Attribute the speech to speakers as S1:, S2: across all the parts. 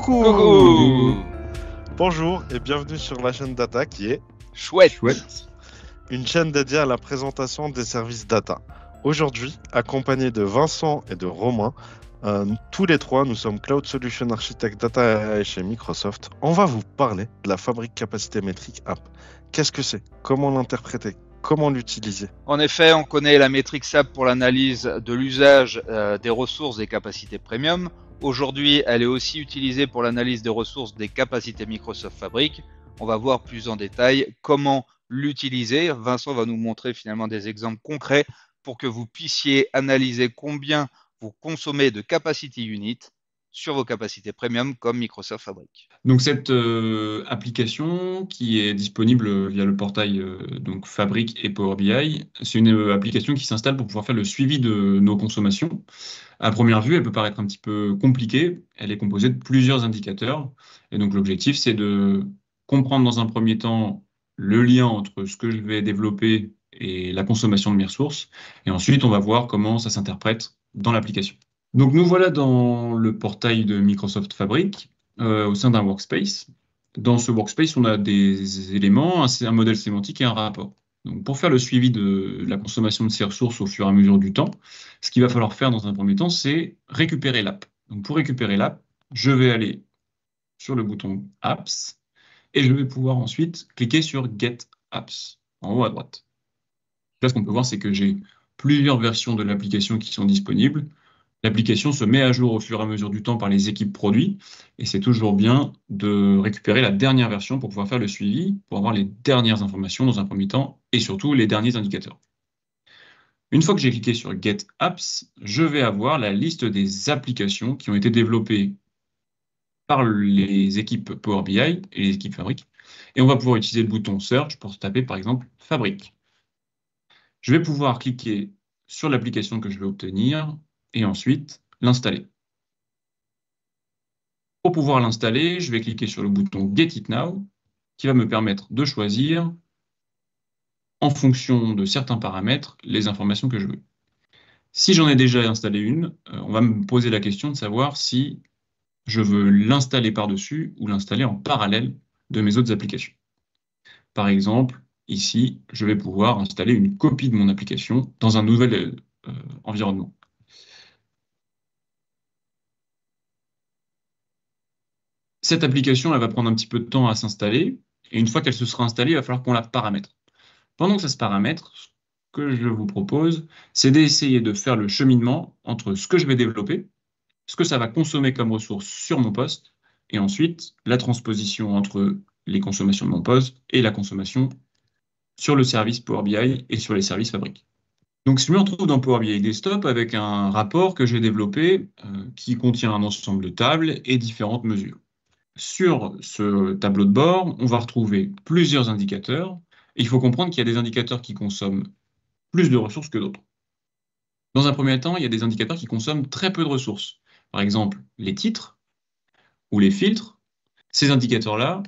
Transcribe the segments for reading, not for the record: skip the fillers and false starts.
S1: Coucou.
S2: Bonjour et bienvenue sur la chaîne Data qui est
S1: Chouette.
S2: une chaîne dédiée à la présentation des services data. Aujourd'hui, accompagné de Vincent et de Romain, tous les trois, nous sommes Cloud Solution Architect Data AI chez Microsoft. On va vous parler de la fabrique capacité métrique app. Qu'est-ce que c'est? Comment l'interpréter? Comment l'utiliser?
S1: En effet, on connaît la métrique SAP pour l'analyse de l'usage des ressources des capacités premium. Aujourd'hui, elle est aussi utilisée pour l'analyse des ressources des capacités Microsoft Fabric. On va voir plus en détail comment l'utiliser. Vincent va nous montrer finalement des exemples concrets pour que vous puissiez analyser combien vous consommez de capacity unit sur vos capacités premium comme Microsoft Fabric.
S3: Donc cette application qui est disponible via le portail donc Fabric et Power BI, c'est une application qui s'installe pour pouvoir faire le suivi de nos consommations. À première vue, elle peut paraître un petit peu compliquée. Elle est composée de plusieurs indicateurs. Et donc l'objectif, c'est de comprendre dans un premier temps le lien entre ce que je vais développer et la consommation de mes ressources. Et ensuite, on va voir comment ça s'interprète dans l'application. Donc nous voilà dans le portail de Microsoft Fabric, au sein d'un workspace. Dans ce workspace, on a des éléments, un modèle sémantique et un rapport. Donc pour faire le suivi de la consommation de ces ressources au fur et à mesure du temps, ce qu'il va falloir faire dans un premier temps, c'est récupérer l'app. Donc pour récupérer l'app, je vais aller sur le bouton Apps et je vais pouvoir ensuite cliquer sur Get Apps en haut à droite. Là, ce qu'on peut voir, c'est que j'ai plusieurs versions de l'application qui sont disponibles. L'application se met à jour au fur et à mesure du temps par les équipes produits, et c'est toujours bien de récupérer la dernière version pour pouvoir faire le suivi, pour avoir les dernières informations dans un premier temps, et surtout les derniers indicateurs. Une fois que j'ai cliqué sur Get Apps, je vais avoir la liste des applications qui ont été développées par les équipes Power BI et les équipes Fabric, et on va pouvoir utiliser le bouton Search pour taper par exemple Fabric. Je vais pouvoir cliquer sur l'application que je veux obtenir, et ensuite l'installer. Pour pouvoir l'installer, je vais cliquer sur le bouton Get It Now, qui va me permettre de choisir, en fonction de certains paramètres, les informations que je veux. Si j'en ai déjà installé une, on va me poser la question de savoir si je veux l'installer par-dessus ou l'installer en parallèle de mes autres applications. Par exemple, ici, je vais pouvoir installer une copie de mon application dans un nouvel environnement. Cette application, elle va prendre un petit peu de temps à s'installer, et une fois qu'elle se sera installée, il va falloir qu'on la paramètre. Pendant que ça se paramètre, ce que je vous propose, c'est d'essayer de faire le cheminement entre ce que je vais développer, ce que ça va consommer comme ressources sur mon poste, et ensuite la transposition entre les consommations de mon poste et la consommation sur le service Power BI et sur les services Fabric. Donc, je me retrouve dans Power BI Desktop avec un rapport que j'ai développé qui contient un ensemble de tables et différentes mesures. Sur ce tableau de bord, on va retrouver plusieurs indicateurs. Et il faut comprendre qu'il y a des indicateurs qui consomment plus de ressources que d'autres. Dans un premier temps, il y a des indicateurs qui consomment très peu de ressources. Par exemple, les titres ou les filtres. Ces indicateurs-là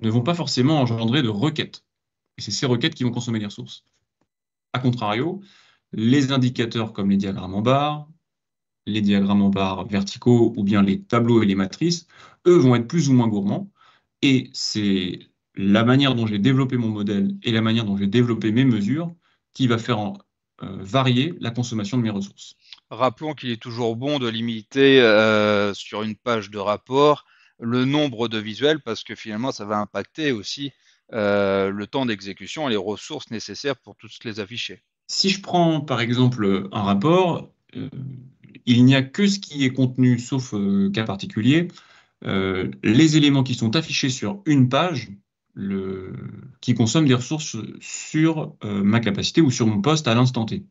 S3: ne vont pas forcément engendrer de requêtes. Et c'est ces requêtes qui vont consommer des ressources. A contrario, les indicateurs comme les diagrammes en barre, les diagrammes en barre verticaux ou bien les tableaux et les matrices, eux vont être plus ou moins gourmands. Et c'est la manière dont j'ai développé mon modèle et la manière dont j'ai développé mes mesures qui va faire varier la consommation de mes ressources.
S1: Rappelons qu'il est toujours bon de limiter sur une page de rapport le nombre de visuels parce que finalement ça va impacter aussi le temps d'exécution et les ressources nécessaires pour tous les afficher.
S3: Si je prends par exemple un rapport, il n'y a que ce qui est contenu, sauf cas particulier. Les éléments qui sont affichés sur une page, qui consomment des ressources sur ma capacité ou sur mon poste à l'instant T.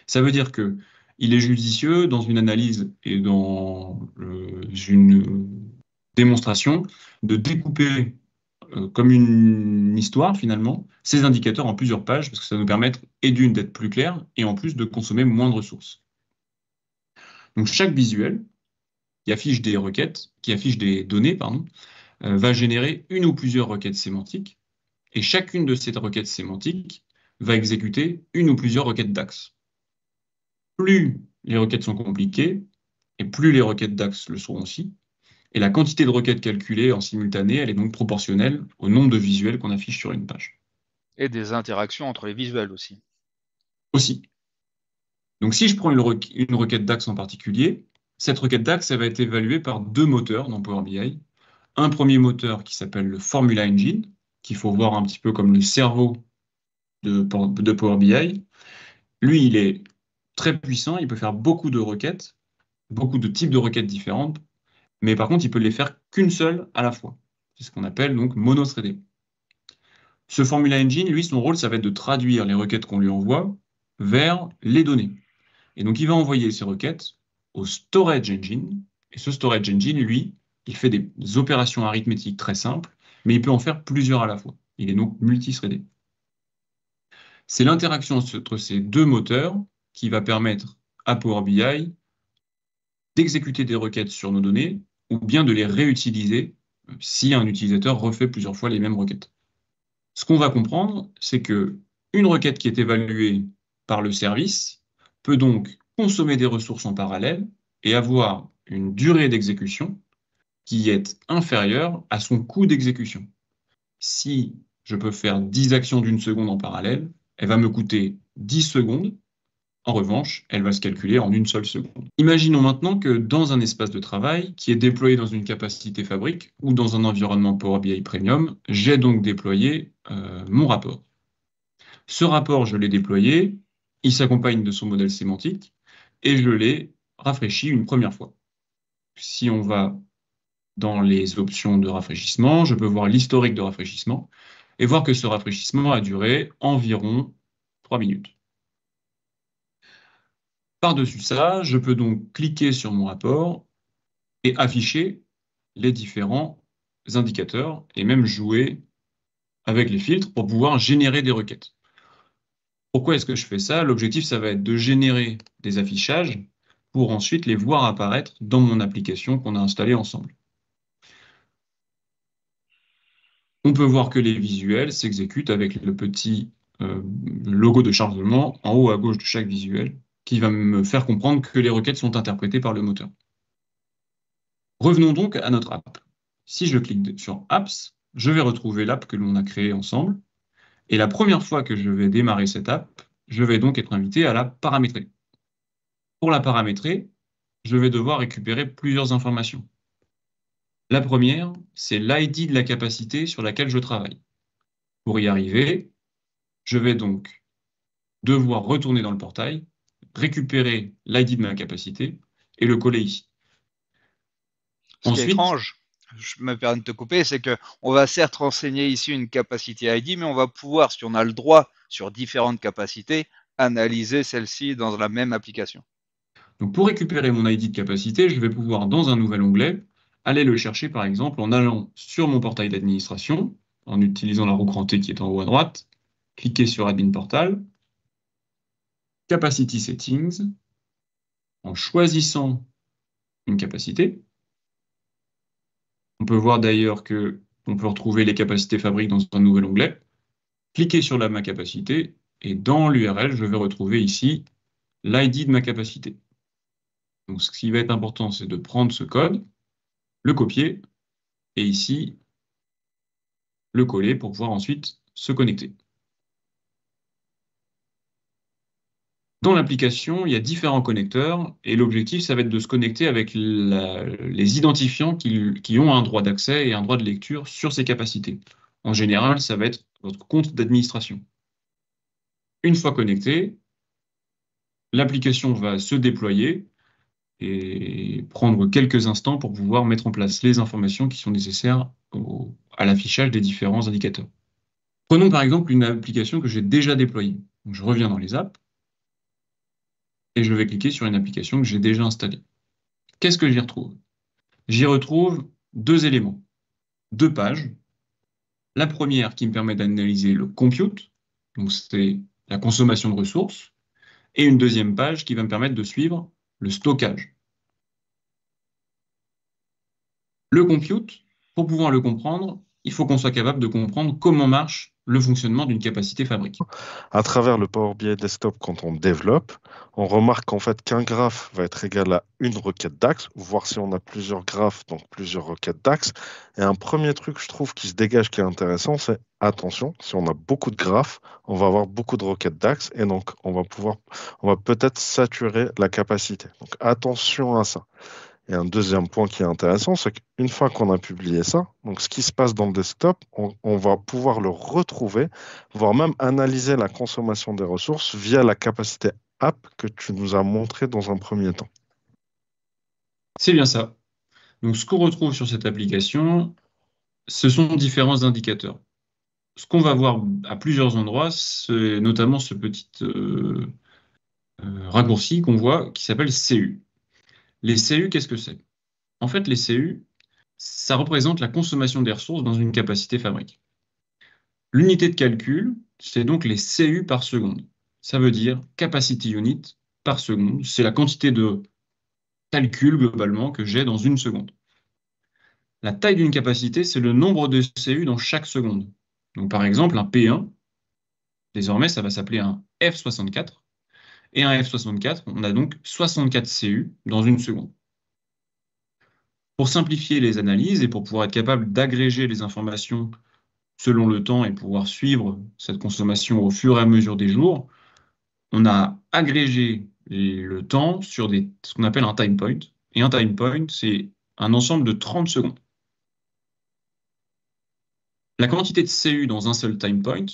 S3: Ça veut dire que il est judicieux dans une analyse et dans une démonstration de découper comme une histoire finalement ces indicateurs en plusieurs pages parce que ça nous permet et d'une d'être plus clair et en plus de consommer moins de ressources. Donc chaque visuel qui affiche des requêtes, qui affiche des données, pardon, va générer une ou plusieurs requêtes sémantiques et chacune de ces requêtes sémantiques va exécuter une ou plusieurs requêtes DAX. Plus les requêtes sont compliquées, et plus les requêtes DAX le seront aussi, Et la quantité de requêtes calculées en simultané, elle est donc proportionnelle au nombre de visuels qu'on affiche sur une page.
S1: Et des interactions entre les visuels aussi.
S3: Aussi. Donc si je prends une requête DAX en particulier, cette requête DAX, elle va être évaluée par deux moteurs dans Power BI. Un premier moteur qui s'appelle le Formula Engine, qu'il faut voir un petit peu comme le cerveau de Power BI. Lui, il est très puissant, il peut faire beaucoup de requêtes, beaucoup de types de requêtes différentes, mais par contre, il peut les faire qu'une seule à la fois. C'est ce qu'on appelle donc mono-threadé. Ce Formula Engine, lui, son rôle, ça va être de traduire les requêtes qu'on lui envoie vers les données. Et donc, il va envoyer ces requêtes au Storage Engine. Et ce Storage Engine, lui, il fait des opérations arithmétiques très simples, mais il peut en faire plusieurs à la fois. Il est donc multithreadé. C'est l'interaction entre ces deux moteurs qui va permettre à Power BI d'exécuter des requêtes sur nos données ou bien de les réutiliser si un utilisateur refait plusieurs fois les mêmes requêtes. Ce qu'on va comprendre, c'est que une requête qui est évaluée par le service peut donc consommer des ressources en parallèle et avoir une durée d'exécution qui est inférieure à son coût d'exécution. Si je peux faire 10 actions d'une seconde en parallèle, elle va me coûter 10 secondes. En revanche, elle va se calculer en une seule seconde. Imaginons maintenant que dans un espace de travail qui est déployé dans une capacité fabrique ou dans un environnement Power BI Premium, j'ai donc déployé mon rapport. Ce rapport, je l'ai déployé, il s'accompagne de son modèle sémantique et je l'ai rafraîchi une première fois. Si on va dans les options de rafraîchissement, je peux voir l'historique de rafraîchissement et voir que ce rafraîchissement a duré environ 3 minutes. Par-dessus ça, je peux donc cliquer sur mon rapport et afficher les différents indicateurs et même jouer avec les filtres pour pouvoir générer des requêtes. Pourquoi est-ce que je fais ça? L'objectif, ça va être de générer des affichages pour ensuite les voir apparaître dans mon application qu'on a installée ensemble. On peut voir que les visuels s'exécutent avec le petit logo de chargement en haut à gauche de chaque visuel qui va me faire comprendre que les requêtes sont interprétées par le moteur. Revenons donc à notre app. Si je clique sur Apps, je vais retrouver l'app que l'on a créée ensemble. Et la première fois que je vais démarrer cette app, je vais donc être invité à la paramétrer. Pour la paramétrer, je vais devoir récupérer plusieurs informations. La première, c'est l'ID de la capacité sur laquelle je travaille. Pour y arriver, je vais donc devoir retourner dans le portail, récupérer l'ID de ma capacité et le coller ici.
S1: Ce qui est
S3: Ensuite,
S1: étrange, je me permets de te couper, c'est que on va certes renseigner ici une capacité ID, mais on va pouvoir, si on a le droit sur différentes capacités, analyser celle-ci dans la même application.
S3: donc pour récupérer mon ID de capacité, je vais pouvoir, dans un nouvel onglet, aller le chercher par exemple en allant sur mon portail d'administration, en utilisant la roue crantée qui est en haut à droite, cliquer sur Admin Portal, Capacity Settings, en choisissant une capacité. On peut voir d'ailleurs qu'on peut retrouver les capacités fabriques dans un nouvel onglet. Cliquer sur ma capacité et dans l'URL, je vais retrouver ici l'ID de ma capacité. Donc ce qui va être important, c'est de prendre ce code, le copier et ici le coller pour pouvoir ensuite se connecter. Dans l'application, il y a différents connecteurs et l'objectif, ça va être de se connecter avec les identifiants qui ont un droit d'accès et un droit de lecture sur ces capacités. En général, ça va être votre compte d'administration. Une fois connecté, l'application va se déployer et prendre quelques instants pour pouvoir mettre en place les informations qui sont nécessaires à l'affichage des différents indicateurs. Prenons par exemple une application que j'ai déjà déployée. Donc, je reviens dans les apps et je vais cliquer sur une application que j'ai déjà installée. Qu'est-ce que j'y retrouve? J'y retrouve deux éléments, deux pages. La première qui me permet d'analyser le compute, donc c'est la consommation de ressources, et une deuxième page qui va me permettre de suivre le stockage. Le compute, pour pouvoir le comprendre, il faut qu'on soit capable de comprendre comment marche le fonctionnement d'une capacité fabrique.
S2: À travers le Power BI Desktop, quand on développe, on remarque qu'en fait qu'un graphe va être égal à une requête DAX, voire si on a plusieurs graphes, donc plusieurs requêtes DAX. Et un premier truc, je trouve, qui se dégage, qui est intéressant, c'est attention, si on a beaucoup de graphes, on va avoir beaucoup de requêtes DAX et donc on va peut-être saturer la capacité. Donc attention à ça. Et un deuxième point qui est intéressant, c'est qu'une fois qu'on a publié ça, donc ce qui se passe dans le desktop, on va pouvoir le retrouver, voire même analyser la consommation des ressources via la capacité app que tu nous as montré dans un premier temps.
S3: C'est bien ça. Donc, ce qu'on retrouve sur cette application, ce sont différents indicateurs. Ce qu'on va voir à plusieurs endroits, c'est notamment ce petit raccourci qu'on voit qui s'appelle CU. Les CU, qu'est-ce que c'est? En fait, les CU, ça représente la consommation des ressources dans une capacité fabrique. L'unité de calcul, c'est donc les CU par seconde. Ça veut dire capacity unit par seconde. C'est la quantité de calcul globalement que j'ai dans une seconde. La taille d'une capacité, c'est le nombre de CU dans chaque seconde. Donc par exemple, un P1, désormais, ça va s'appeler un F64. Et un F64, on a donc 64 CU dans une seconde. Pour simplifier les analyses et pour pouvoir être capable d'agréger les informations selon le temps et pouvoir suivre cette consommation au fur et à mesure des jours, on a agrégé le temps sur ce qu'on appelle un time point. Et un time point, c'est un ensemble de 30 secondes. La quantité de CU dans un seul time point,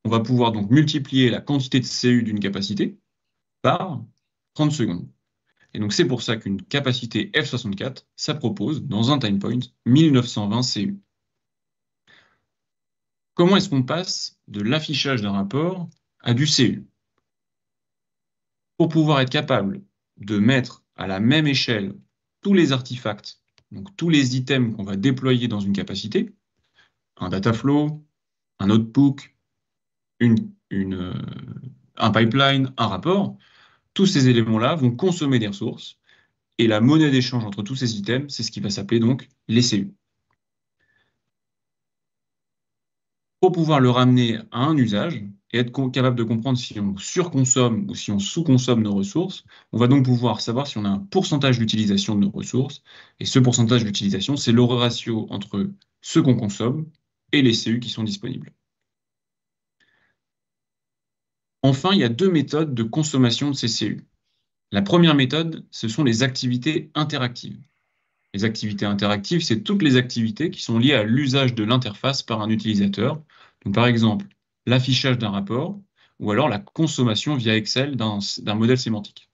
S3: on va pouvoir donc multiplier la quantité de CU d'une capacité par 30 secondes. Et donc c'est pour ça qu'une capacité F64, ça propose dans un time point 1920 CU. Comment est-ce qu'on passe de l'affichage d'un rapport à du CU? Pour pouvoir être capable de mettre à la même échelle tous les artefacts, donc tous les items qu'on va déployer dans une capacité, un data flow, un notebook, un pipeline, un rapport, tous ces éléments-là vont consommer des ressources et la monnaie d'échange entre tous ces items, c'est ce qui va s'appeler donc les CU. Pour pouvoir le ramener à un usage et être capable de comprendre si on surconsomme ou si on sous-consomme nos ressources, on va donc pouvoir savoir si on a un pourcentage d'utilisation de nos ressources. Et ce pourcentage d'utilisation, c'est le ratio entre ce qu'on consomme et les CU qui sont disponibles. Enfin, il y a deux méthodes de consommation de ces CU. La première méthode, ce sont les activités interactives. Les activités interactives, c'est toutes les activités qui sont liées à l'usage de l'interface par un utilisateur. Donc, par exemple, l'affichage d'un rapport ou alors la consommation via Excel d'un modèle sémantique.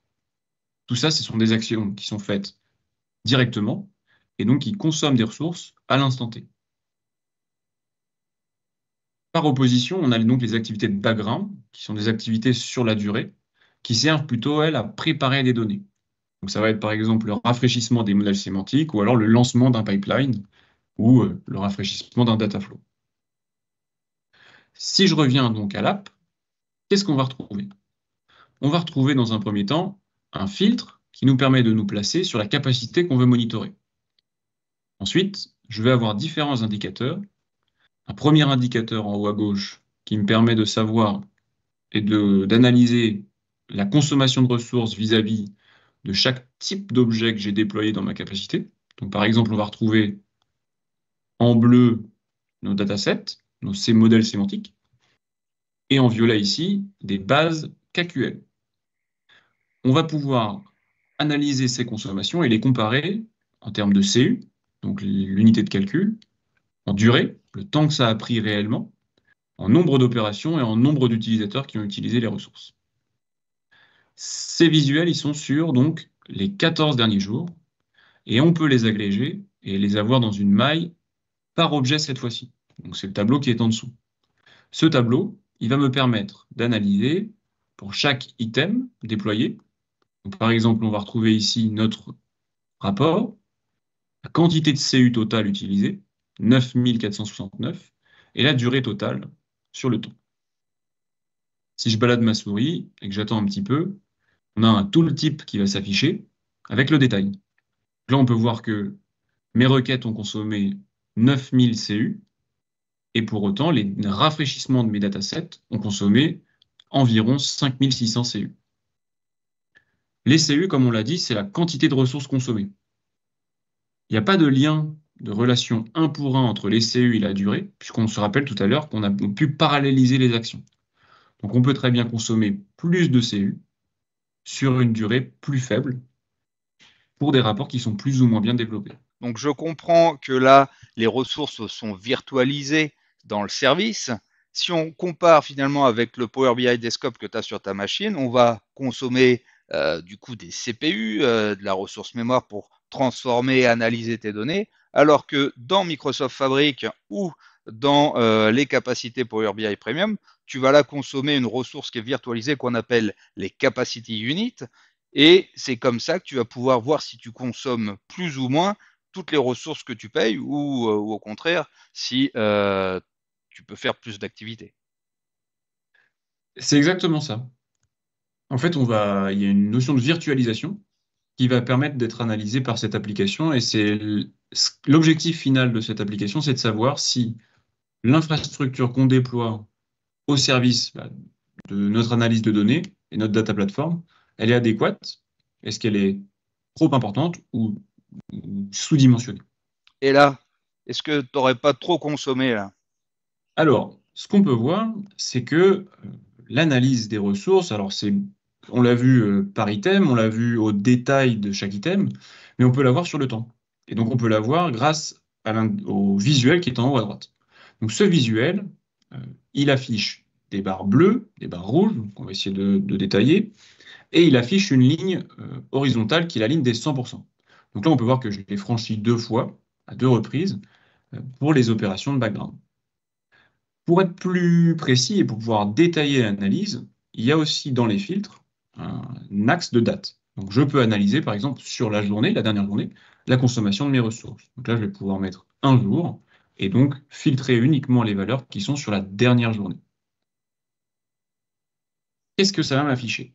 S3: Tout ça, ce sont des actions qui sont faites directement et donc qui consomment des ressources à l'instant T. Par opposition, on a donc les activités de background, qui sont des activités sur la durée, qui servent plutôt, elles, à préparer des données. Donc ça va être par exemple le rafraîchissement des modèles sémantiques ou alors le lancement d'un pipeline ou le rafraîchissement d'un data flow. Si je reviens donc à l'app, qu'est-ce qu'on va retrouver? On va retrouver dans un premier temps un filtre qui nous permet de nous placer sur la capacité qu'on veut monitorer. Ensuite, je vais avoir différents indicateurs. Un premier indicateur en haut à gauche qui me permet de savoir et d'analyser la consommation de ressources vis-à-vis de chaque type d'objet que j'ai déployé dans ma capacité. Donc, par exemple, on va retrouver en bleu nos datasets, ces modèles sémantiques, et en violet ici, des bases KQL. On va pouvoir analyser ces consommations et les comparer en termes de CU, donc l'unité de calcul, en durée, le temps que ça a pris réellement, en nombre d'opérations et en nombre d'utilisateurs qui ont utilisé les ressources. Ces visuels, ils sont sur donc les 14 derniers jours, et on peut les agréger et les avoir dans une maille par objet cette fois-ci. Donc c'est le tableau qui est en dessous. Ce tableau, il va me permettre d'analyser pour chaque item déployé. Donc, par exemple, on va retrouver ici notre rapport, la quantité de CU totale utilisée, 9469, et la durée totale sur le temps. Si je balade ma souris et que j'attends un petit peu, on a un tooltip qui va s'afficher avec le détail. Là, on peut voir que mes requêtes ont consommé 9000 CU, Et pour autant, les rafraîchissements de mes datasets ont consommé environ 5600 CU. Les CU, comme on l'a dit, c'est la quantité de ressources consommées. Il n'y a pas de lien de relation 1 pour 1 entre les CU et la durée, puisqu'on se rappelle tout à l'heure qu'on a pu paralléliser les actions. Donc on peut très bien consommer plus de CU sur une durée plus faible pour des rapports qui sont plus ou moins bien développés.
S1: Donc je comprends que là, les ressources sont virtualisées dans le service. Si on compare finalement avec le Power BI Desktop que tu as sur ta machine, on va consommer du coup des CPU, de la ressource mémoire pour transformer et analyser tes données, alors que dans Microsoft Fabric ou dans les capacités Power BI Premium, tu vas là consommer une ressource qui est virtualisée qu'on appelle les Capacity Units, et c'est comme ça que tu vas pouvoir voir si tu consommes plus ou moins toutes les ressources que tu payes ou au contraire si tu peux faire plus d'activités.
S3: C'est exactement ça. En fait, il y a une notion de virtualisation qui va permettre d'être analysée par cette application. Et l'objectif final de cette application, c'est de savoir si l'infrastructure qu'on déploie au service de notre analyse de données et notre data platform, elle est adéquate. Est-ce qu'elle est trop importante ou sous-dimensionnée?
S1: Et là, est-ce que tu n'aurais pas trop consommé là?
S3: Alors, ce qu'on peut voir, c'est que l'analyse des ressources, on l'a vu par item, on l'a vu au détail de chaque item, mais on peut la voir sur le temps. Et donc, on peut la voir grâce au visuel qui est en haut à droite. Donc, ce visuel, euh, il affiche des barres bleues, des barres rouges, qu'on va essayer de détailler, et il affiche une ligne horizontale qui est la ligne des 100%. Donc là, on peut voir que je l'ai franchi 2 fois, à 2 reprises, pour les opérations de background. Pour être plus précis et pour pouvoir détailler l'analyse, il y a aussi dans les filtres un axe de date. Donc je peux analyser par exemple sur la journée, la dernière journée, la consommation de mes ressources. Donc là, je vais pouvoir mettre un jour et donc filtrer uniquement les valeurs qui sont sur la dernière journée. Qu'est-ce que ça va m'afficher?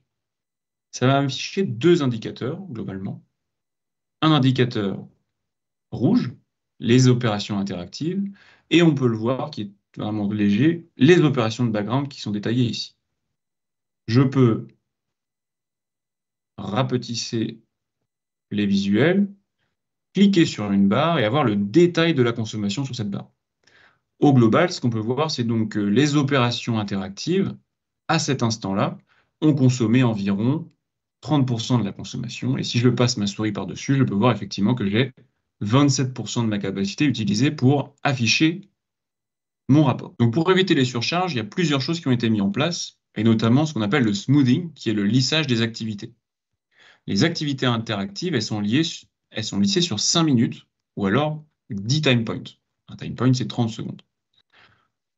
S3: Ça va m'afficher 2 indicateurs globalement. Un indicateur rouge, les opérations interactives, et on peut le voir qui est vraiment léger, les opérations de background qui sont détaillées ici. Je peux rapetisser les visuels, cliquer sur une barre et avoir le détail de la consommation sur cette barre. Au global, ce qu'on peut voir, c'est donc que les opérations interactives, à cet instant-là, ont consommé environ 30% de la consommation. Et si je passe ma souris par-dessus, je peux voir effectivement que j'ai 27% de ma capacité utilisée pour afficher mon rapport. Donc pour éviter les surcharges, il y a plusieurs choses qui ont été mises en place, et notamment ce qu'on appelle le smoothing, qui est le lissage des activités. Les activités interactives, elles sont lissées sur 5 minutes ou alors 10 time points. Un time point, c'est 30 secondes.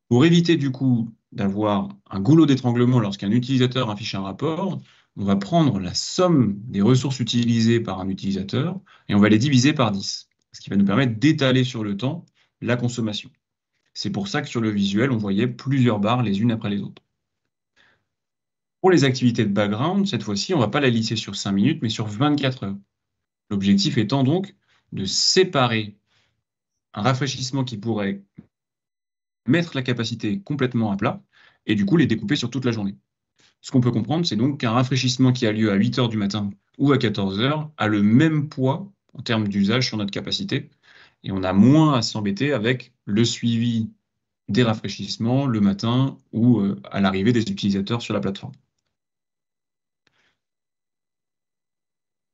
S3: Pour éviter du coup d'avoir un goulot d'étranglement lorsqu'un utilisateur affiche un rapport, on va prendre la somme des ressources utilisées par un utilisateur et on va les diviser par 10, ce qui va nous permettre d'étaler sur le temps la consommation. C'est pour ça que sur le visuel, on voyait plusieurs barres les unes après les autres. Pour les activités de background, cette fois-ci, on ne va pas la lisser sur 5 minutes, mais sur 24 heures. L'objectif étant donc de séparer un rafraîchissement qui pourrait mettre la capacité complètement à plat et du coup les découper sur toute la journée. Ce qu'on peut comprendre, c'est donc qu'un rafraîchissement qui a lieu à 8 heures du matin ou à 14 heures a le même poids en termes d'usage sur notre capacité et on a moins à s'embêter avec le suivi des rafraîchissements le matin ou à l'arrivée des utilisateurs sur la plateforme.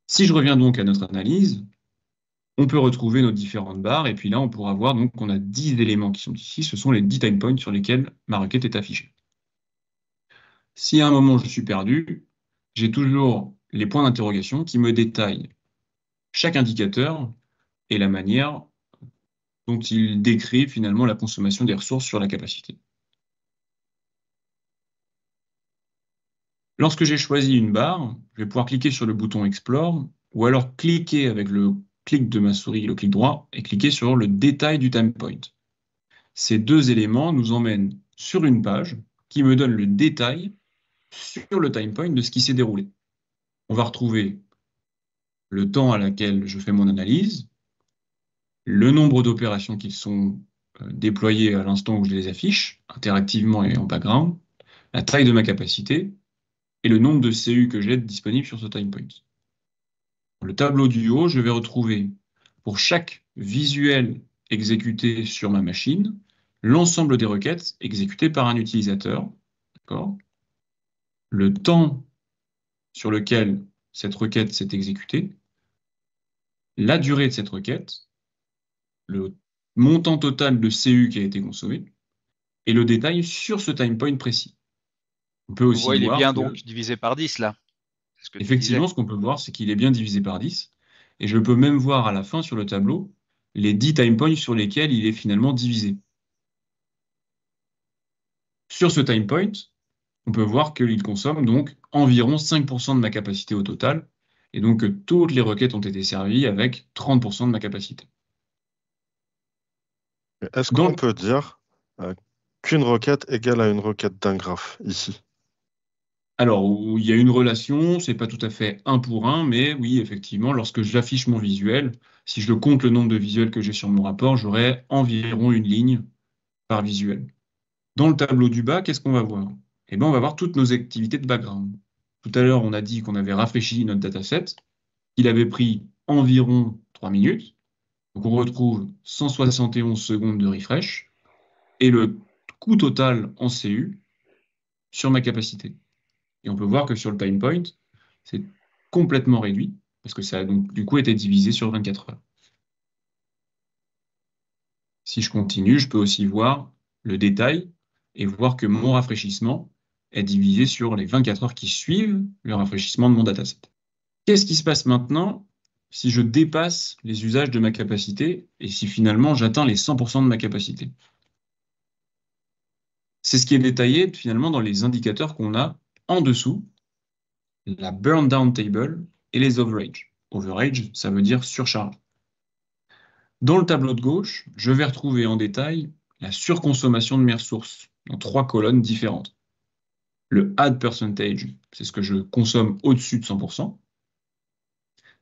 S3: Si je reviens donc à notre analyse, on peut retrouver nos différentes barres, et puis là, on pourra voir donc qu'on a 10 éléments qui sont ici. Ce sont les 10 time points sur lesquels ma requête est affichée. Si à un moment je suis perdu, j'ai toujours les points d'interrogation qui me détaillent chaque indicateur et la manière dont il décrit finalement la consommation des ressources sur la capacité. Lorsque j'ai choisi une barre, je vais pouvoir cliquer sur le bouton Explore ou alors cliquer avec le clic de ma souris, le clic droit, et cliquer sur le détail du time point. Ces 2 éléments nous emmènent sur une page qui me donne le détail sur le time point de ce qui s'est déroulé. On va retrouver le temps à laquelle je fais mon analyse, le nombre d'opérations qui sont déployés à l'instant où je les affiche, interactivement et en background, la taille de ma capacité et le nombre de CU que j'ai disponibles sur ce time point. Dans le tableau du haut, je vais retrouver pour chaque visuel exécuté sur ma machine, l'ensemble des requêtes exécutées par un utilisateur, d'accord, le temps sur lequel cette requête s'est exécutée, la durée de cette requête, le montant total de CU qui a été consommé, et le détail sur ce time point précis. On peut
S1: On
S3: aussi
S1: voit, il est
S3: voir
S1: bien
S3: que,
S1: donc divisé par 10 là. C'est ce que tu
S3: effectivement,
S1: disais.
S3: ce qu'on peut voir, c'est qu'il est bien divisé par 10. Et je peux même voir à la fin sur le tableau les 10 time points sur lesquels il est finalement divisé. Sur ce time point, on peut voir qu'il consomme donc environ 5% de ma capacité au total, et donc que toutes les requêtes ont été servies avec 30% de ma capacité.
S2: Est-ce
S3: Dans
S2: qu'on
S3: le-
S2: peut dire qu'une requête égale à une requête d'un graphe ici?
S3: Alors, où il y a une relation, c'est pas tout à fait un pour un, mais oui, effectivement, lorsque j'affiche mon visuel, si je compte le nombre de visuels que j'ai sur mon rapport, j'aurai environ une ligne par visuel. Dans le tableau du bas, qu'est-ce qu'on va voir? Eh bien, on va voir toutes nos activités de background. Tout à l'heure, on a dit qu'on avait rafraîchi notre dataset, qu'il avait pris environ 3 minutes. Donc, on retrouve 171 secondes de refresh et le coût total en CU sur ma capacité. Et on peut voir que sur le time point, c'est complètement réduit parce que ça a donc du coup été divisé sur 24 heures. Si je continue, je peux aussi voir le détail et voir que mon rafraîchissement est divisé sur les 24 heures qui suivent le rafraîchissement de mon dataset. Qu'est-ce qui se passe maintenant si je dépasse les usages de ma capacité et si finalement j'atteins les 100% de ma capacité? C'est ce qui est détaillé finalement dans les indicateurs qu'on a en dessous, la burn down table et les overage. Overage, ça veut dire surcharge. Dans le tableau de gauche, je vais retrouver en détail la surconsommation de mes ressources dans 3 colonnes différentes. Le add percentage, c'est ce que je consomme au-dessus de 100%.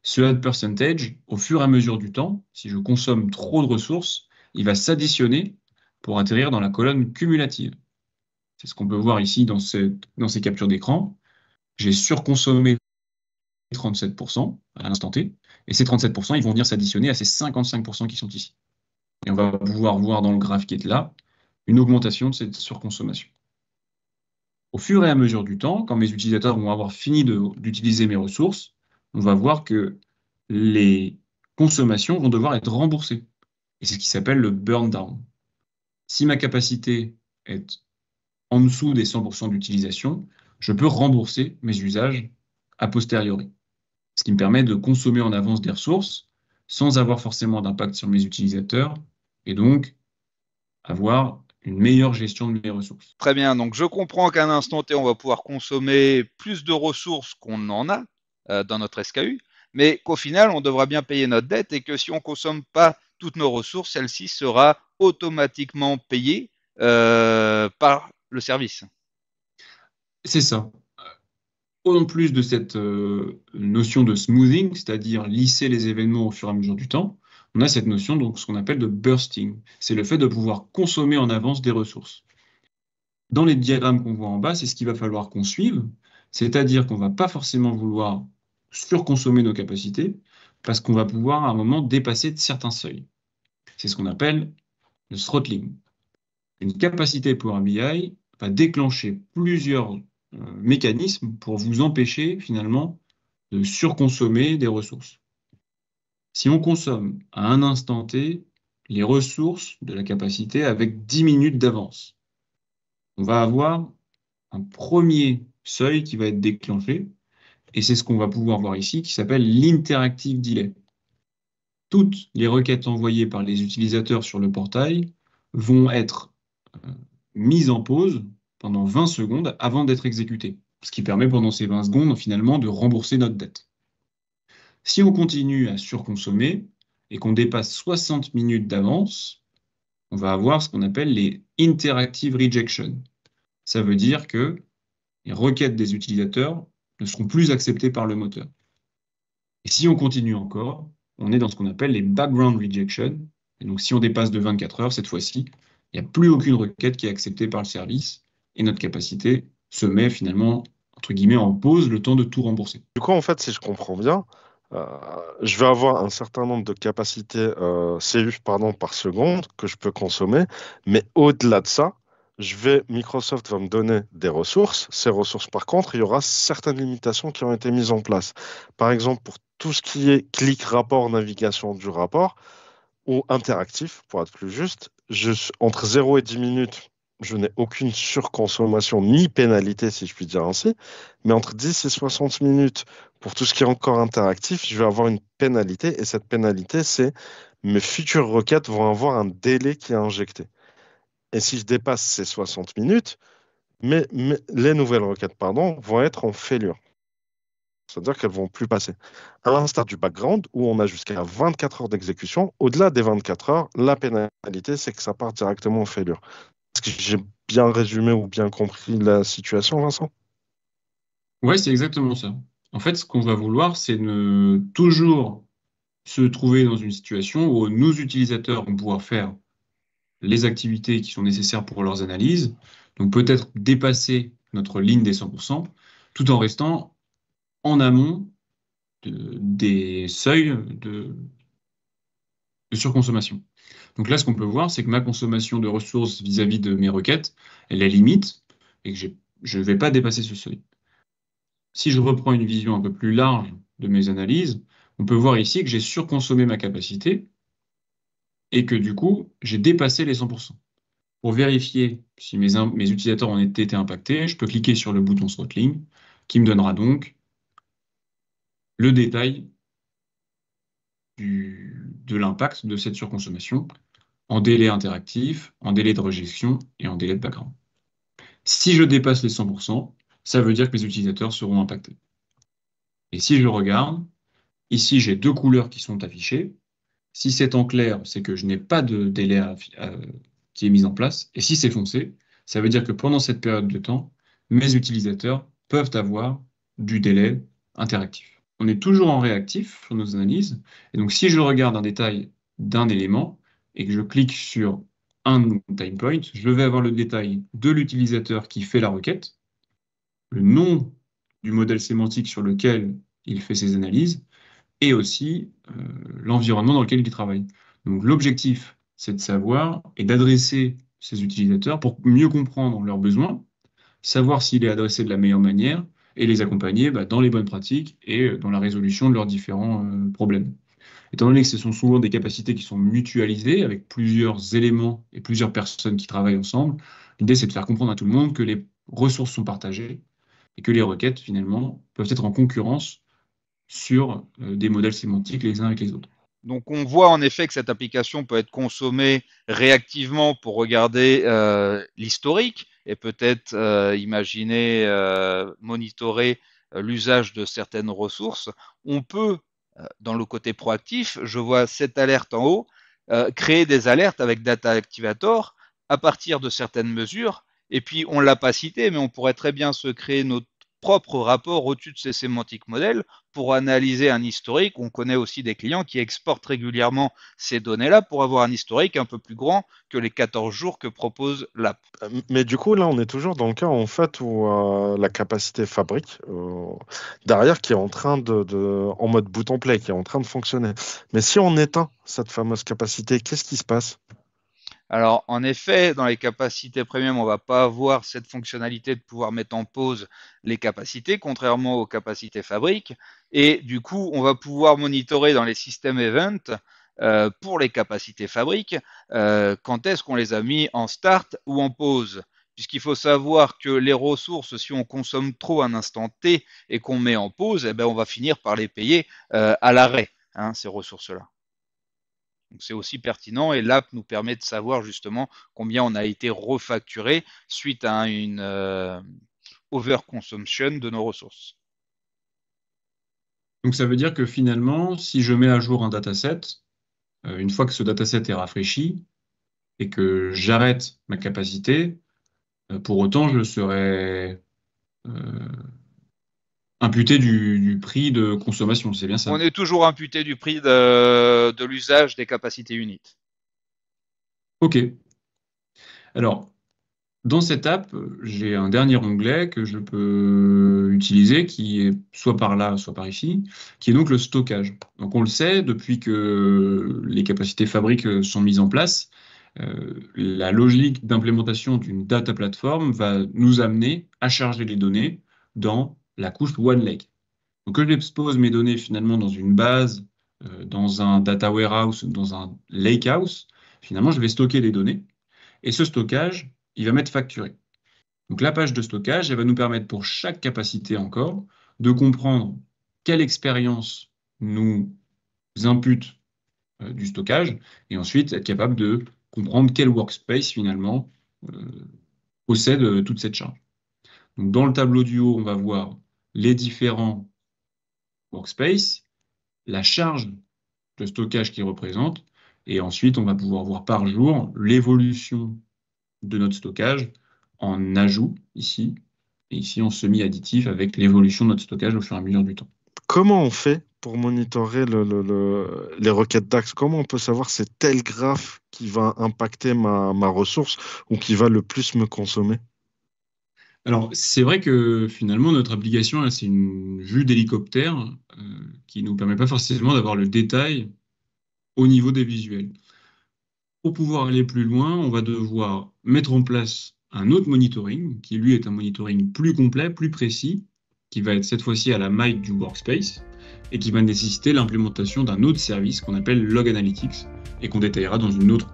S3: Ce add percentage, au fur et à mesure du temps, si je consomme trop de ressources, il va s'additionner pour atterrir dans la colonne cumulative. C'est ce qu'on peut voir ici dans ces captures d'écran. J'ai surconsommé 37% à l'instant T, et ces 37%, ils vont venir s'additionner à ces 55% qui sont ici. Et on va pouvoir voir dans le graphe qui est là une augmentation de cette surconsommation. Au fur et à mesure du temps, quand mes utilisateurs vont avoir fini d'utiliser mes ressources, on va voir que les consommations vont devoir être remboursées. Et c'est ce qui s'appelle le burn down. Si ma capacité est en dessous des 100% d'utilisation, je peux rembourser mes usages a posteriori. Ce qui me permet de consommer en avance des ressources sans avoir forcément d'impact sur mes utilisateurs et donc avoir une meilleure gestion de mes ressources.
S1: Très bien, donc je comprends qu'à un instant T, on va pouvoir consommer plus de ressources qu'on en a dans notre SKU, mais qu'au final, on devra bien payer notre dette et que si on ne consomme pas toutes nos ressources, celle-ci sera automatiquement payée par le service.
S3: C'est ça. En plus de cette notion de smoothing, c'est-à-dire lisser les événements au fur et à mesure du temps, on a cette notion, donc ce qu'on appelle de bursting. C'est le fait de pouvoir consommer en avance des ressources. Dans les diagrammes qu'on voit en bas, c'est ce qu'il va falloir qu'on suive, c'est-à-dire qu'on ne va pas forcément vouloir surconsommer nos capacités, parce qu'on va pouvoir à un moment dépasser de certains seuils. C'est ce qu'on appelle le throttling. Une capacité Power BI va déclencher plusieurs mécanismes pour vous empêcher finalement de surconsommer des ressources. Si on consomme à un instant T les ressources de la capacité avec 10 minutes d'avance, on va avoir un premier seuil qui va être déclenché, et c'est ce qu'on va pouvoir voir ici, qui s'appelle l'interactive delay. Toutes les requêtes envoyées par les utilisateurs sur le portail vont être mises en pause pendant 20 secondes avant d'être exécutées, ce qui permet pendant ces 20 secondes finalement de rembourser notre dette. Si on continue à surconsommer et qu'on dépasse 60 minutes d'avance, on va avoir ce qu'on appelle les interactive rejection. Ça veut dire que les requêtes des utilisateurs ne seront plus acceptées par le moteur. Et si on continue encore, on est dans ce qu'on appelle les background rejection, Et donc, si on dépasse de 24 heures, cette fois-ci, il n'y a plus aucune requête qui est acceptée par le service et notre capacité se met finalement, entre guillemets, en pause le temps de tout rembourser.
S2: Du coup, en fait, si je comprends bien, euh, je vais avoir un certain nombre de capacités CU par seconde que je peux consommer, mais au-delà de ça, Microsoft va me donner des ressources. Ces ressources, par contre, il y aura certaines limitations qui ont été mises en place. Par exemple, pour tout ce qui est clic, rapport, navigation du rapport, ou interactif, pour être plus juste, entre 0 et 10 minutes, je n'ai aucune surconsommation ni pénalité, si je puis dire ainsi. Mais entre 10 et 60 minutes, pour tout ce qui est encore interactif, je vais avoir une pénalité. Et cette pénalité, c'est mes futures requêtes vont avoir un délai qui est injecté. Et si je dépasse ces 60 minutes, les nouvelles requêtes vont être en failure. C'est-à-dire qu'elles vont plus passer. À l'instar du background, où on a jusqu'à 24 heures d'exécution, au-delà des 24 heures, la pénalité, c'est que ça part directement en failure. Est-ce que j'ai bien résumé ou bien compris la situation, Vincent?
S3: Ouais, c'est exactement ça. En fait, ce qu'on va vouloir, c'est ne toujours se trouver dans une situation où nos utilisateurs vont pouvoir faire les activités qui sont nécessaires pour leurs analyses, donc peut-être dépasser notre ligne des 100%, tout en restant en amont des seuils de surconsommation. Donc là, ce qu'on peut voir, c'est que ma consommation de ressources vis-à-vis de mes requêtes, elle est limite et que je ne vais pas dépasser ce seuil. Si je reprends une vision un peu plus large de mes analyses, on peut voir ici que j'ai surconsommé ma capacité et que du coup, j'ai dépassé les 100%. Pour vérifier si mes utilisateurs ont été impactés, je peux cliquer sur le bouton throttling qui me donnera donc le détail de l'impact de cette surconsommation en délai interactif, en délai de rejection et en délai de background. Si je dépasse les 100%, ça veut dire que mes utilisateurs seront impactés. Et si je regarde, ici j'ai deux couleurs qui sont affichées. Si c'est en clair, c'est que je n'ai pas de délai qui est mis en place. Et si c'est foncé, ça veut dire que pendant cette période de temps, mes utilisateurs peuvent avoir du délai interactif. On est toujours en réactif sur nos analyses. Et donc, si je regarde un détail d'un élément et que je clique sur un time point, je vais avoir le détail de l'utilisateur qui fait la requête, le nom du modèle sémantique sur lequel il fait ses analyses, et aussi l'environnement dans lequel il travaille. Donc l'objectif, c'est de savoir et d'adresser ces utilisateurs pour mieux comprendre leurs besoins, savoir s'il est adressé de la meilleure manière et les accompagner dans les bonnes pratiques et dans la résolution de leurs différents problèmes. Étant donné que ce sont souvent des capacités qui sont mutualisées avec plusieurs éléments et plusieurs personnes qui travaillent ensemble, l'idée c'est de faire comprendre à tout le monde que les ressources sont partagées et que les requêtes finalement peuvent être en concurrence sur des modèles sémantiques les uns avec les autres.
S1: Donc on voit en effet que cette application peut être consommée réactivement pour regarder l'historique et peut-être imaginer monitorer l'usage de certaines ressources. On peut, dans le côté proactif, je vois cette alerte en haut, créer des alertes avec Data Activator à partir de certaines mesures. Et puis on ne l'a pas cité, mais on pourrait très bien se créer notre propre rapport au-dessus de ces sémantiques modèles pour analyser un historique. On connaît aussi des clients qui exportent régulièrement ces données-là pour avoir un historique un peu plus grand que les 14 jours que propose l'app.
S2: Mais du coup, là, on est toujours dans le cas en fait où la capacité fabrique derrière qui est en train en mode bouton play, qui est en train de fonctionner. Mais si on éteint cette fameuse capacité, qu'est-ce qui se passe?
S1: Alors, en effet, dans les capacités premium, on ne va pas avoir cette fonctionnalité de pouvoir mettre en pause les capacités, contrairement aux capacités fabrique. Et du coup, on va pouvoir monitorer dans les systèmes event pour les capacités fabrique quand est-ce qu'on les a mis en start ou en pause. Puisqu'il faut savoir que les ressources, si on consomme trop un instant T et qu'on met en pause, eh ben, on va finir par les payer à l'arrêt, hein, ces ressources-là. Donc c'est aussi pertinent et l'app nous permet de savoir justement combien on a été refacturé suite à une overconsumption de nos ressources.
S3: Donc ça veut dire que finalement, si je mets à jour un dataset, une fois que ce dataset est rafraîchi et que j'arrête ma capacité, pour autant je serai imputé du prix de consommation, c'est bien ça?
S1: On est toujours imputé du prix de l'usage des capacités uniques.
S3: OK. Alors, dans cette app, j'ai un dernier onglet que je peux utiliser qui est soit par là, soit par ici, qui est donc le stockage. Donc on le sait, depuis que les capacités fabriques sont mises en place, la logique d'implémentation d'une data platform va nous amener à charger les données dans la couche OneLake. Donc que j'expose mes données finalement dans une base, dans un data warehouse, dans un lakehouse, finalement je vais stocker les données. Et ce stockage, il va m'être facturé. Donc la page de stockage, elle va nous permettre pour chaque capacité encore de comprendre quelle expérience nous impute du stockage et ensuite être capable de comprendre quel workspace finalement possède toute cette charge. Donc dans le tableau du haut, on va voir les différents workspaces, la charge de stockage qu'ils représentent et ensuite on va pouvoir voir par jour l'évolution de notre stockage en ajout ici, et ici en semi-additif avec l'évolution de notre stockage au fur et à mesure du temps.
S2: Comment on fait pour monitorer les requêtes DAX? Comment on peut savoir c'est tel graphe qui va impacter ma ressource ou qui va le plus me consommer?
S3: Alors, c'est vrai que finalement, notre application, c'est une vue d'hélicoptère qui ne nous permet pas forcément d'avoir le détail au niveau des visuels. Pour pouvoir aller plus loin, on va devoir mettre en place un autre monitoring, qui lui est un monitoring plus complet, plus précis, qui va être cette fois-ci à la maille du workspace, et qui va nécessiter l'implémentation d'un autre service qu'on appelle Log Analytics, et qu'on détaillera dans une autre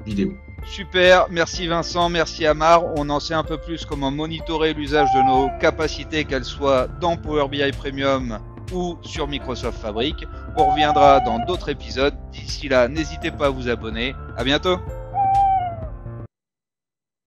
S3: vidéo.
S1: Super, merci Vincent, merci Amar. On en sait un peu plus comment monitorer l'usage de nos capacités, qu'elles soient dans Power BI Premium ou sur Microsoft Fabric. On reviendra dans d'autres épisodes. D'ici là, n'hésitez pas à vous abonner. À bientôt.